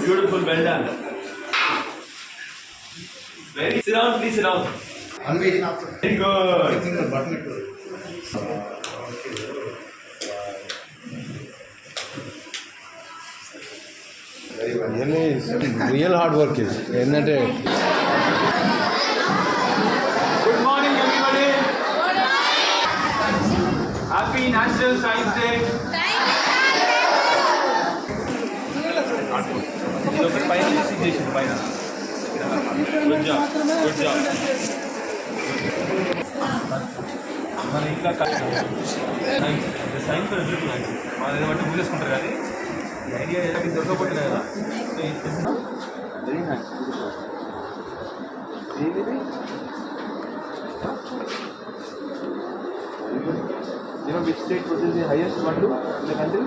Beautiful, well done. Very sit down, please sit down. Very good. Real hard work is. Good morning, everybody. Happy National Science Day. Good job. Good job. మన ఇంకా science మన బట్టి ఊరేసుకుంటారు కానీ idea ఏదైనా దొరకబోతుంది కదా very nice. You know which state produces the highest mandu in the country?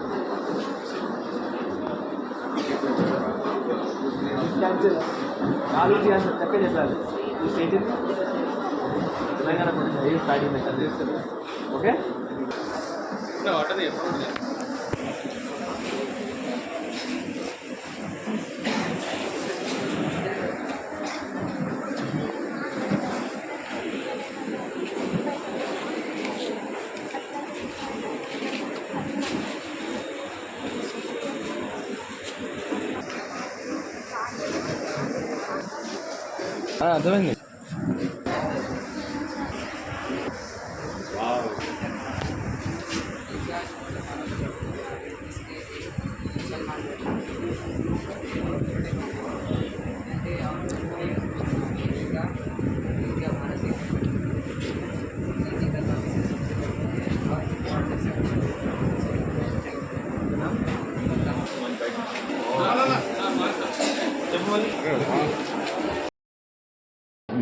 నాలుగు answer చక్కగా చెప్పాలి. ఈ state Telangana produce highest paddy in the country. Okay water అర్థమైంది.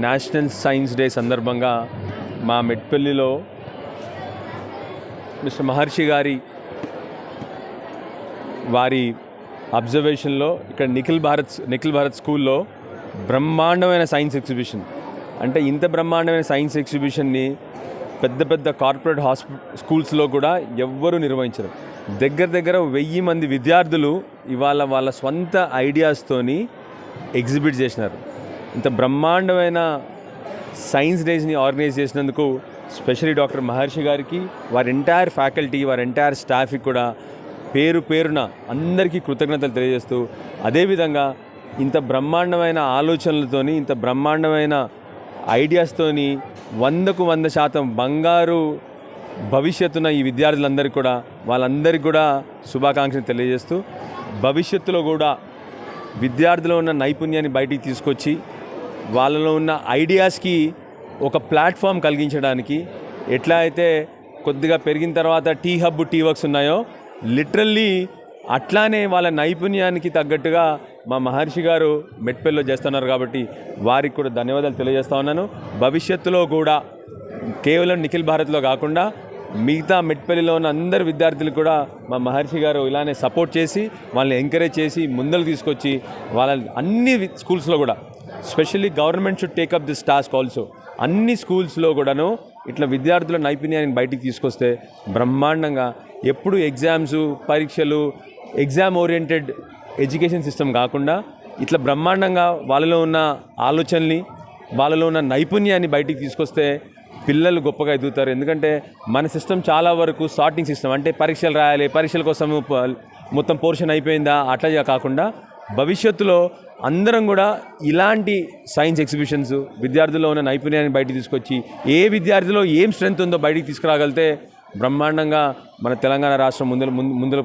నేషనల్ సైన్స్ డే సందర్భంగా మా మెట్పల్లిలో మిస్టర్ మహర్షి గారి వారి అబ్జర్వేషన్లో ఇక్కడ నిఖిల్ భారత్ స్కూల్లో బ్రహ్మాండమైన సైన్స్ ఎగ్జిబిషన్, అంటే ఇంత బ్రహ్మాండమైన సైన్స్ ఎగ్జిబిషన్ని పెద్ద పెద్ద కార్పొరేట్ స్కూల్స్లో కూడా ఎవ్వరూ నిర్వహించరు. దగ్గర 1000 మంది విద్యార్థులు ఇవాళ వాళ్ళ స్వంత ఐడియాస్తోని ఎగ్జిబిట్ చేసినారు. ఇంత బ్రహ్మాండమైన సైన్స్ డేస్ని ఆర్గనైజ్ చేసినందుకు స్పెషల్లీ డాక్టర్ మహర్షి గారికి, వారి ఎంటైర్ ఫ్యాకల్టీ, వారి ఎంటైర్ స్టాఫ్కి కూడా పేరున అందరికీ కృతజ్ఞతలు తెలియజేస్తూ, అదేవిధంగా ఇంత బ్రహ్మాండమైన ఆలోచనలతోని, ఇంత బ్రహ్మాండమైన ఐడియాస్తోని 100% బంగారు భవిష్యత్తున ఈ విద్యార్థులందరికీ కూడా వాళ్ళందరికీ కూడా శుభాకాంక్షలు తెలియజేస్తూ, భవిష్యత్తులో కూడా విద్యార్థుల్లో ఉన్న నైపుణ్యాన్ని బయటికి తీసుకొచ్చి వాళ్ళలో ఉన్న ఐడియాస్కి ఒక ప్లాట్ఫామ్ కలిగించడానికి, ఎట్లా అయితే కొద్దిగా పెరిగిన తర్వాత టీ హబ్, టీ వర్క్స్ ఉన్నాయో లిటరల్లీ అట్లానే వాళ్ళ నైపుణ్యానికి తగ్గట్టుగా మా మహర్షి గారు మెట్పల్లిలో చేస్తున్నారు. కాబట్టి వారికి కూడా ధన్యవాదాలు తెలియజేస్తా ఉన్నాను. భవిష్యత్తులో కూడా కేవలం నిఖిల్ భారత్లో కాకుండా మిగతా మెట్పల్లిలో ఉన్న అందరు విద్యార్థులు కూడా మా మహర్షి గారు ఇలానే సపోర్ట్ చేసి వాళ్ళని ఎంకరేజ్ చేసి ముందరకు తీసుకొచ్చి వాళ్ళ అన్ని స్కూల్స్లో కూడా, specially government should take up this task also, అన్ని స్కూల్స్లో కూడాను ఇట్లా విద్యార్థుల నైపుణ్యాన్ని బయటికి తీసుకొస్తే బ్రహ్మాండంగా ఎప్పుడు ఎగ్జామ్స్, పరీక్షలు, ఎగ్జామ్ ఓరియంటెడ్ ఎడ్యుకేషన్ సిస్టమ్ కాకుండా ఇట్లా బ్రహ్మాండంగా వాళ్ళలో ఉన్న ఆలోచనల్ని, వాళ్ళలో ఉన్న నైపుణ్యాన్ని బయటికి తీసుకొస్తే పిల్లలు గొప్పగా ఎదుగుతారు. ఎందుకంటే మన సిస్టమ్ చాలా వరకు సార్టింగ్ సిస్టమ్, అంటే పరీక్షలు రాయాలి, పరీక్షల కోసం మొత్తం పోర్షన్ అయిపోయిందా అట్లా కాకుండా భవిష్యత్తులో అందరం కూడా ఇలాంటి సైన్స్ ఎగ్జిబిషన్స్ విద్యార్థుల్లో ఉన్న నైపుణ్యాన్ని బయటికి తీసుకొచ్చి ఏ విద్యార్థిలో ఏం స్ట్రెంత్ ఉందో బయటికి తీసుకురాగలితే బ్రహ్మాండంగా మన తెలంగాణ రాష్ట్రం ముందుకు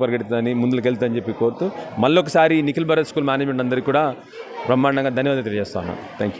వెళ్తుందని చెప్పి కోరుతూ మళ్ళొకసారి నిఖిల్ భారత్ స్కూల్ మేనేజ్మెంట్ అందరికీ కూడా బ్రహ్మాండంగా ధన్యవాదాలు తెలియజేస్తాను. Thank you.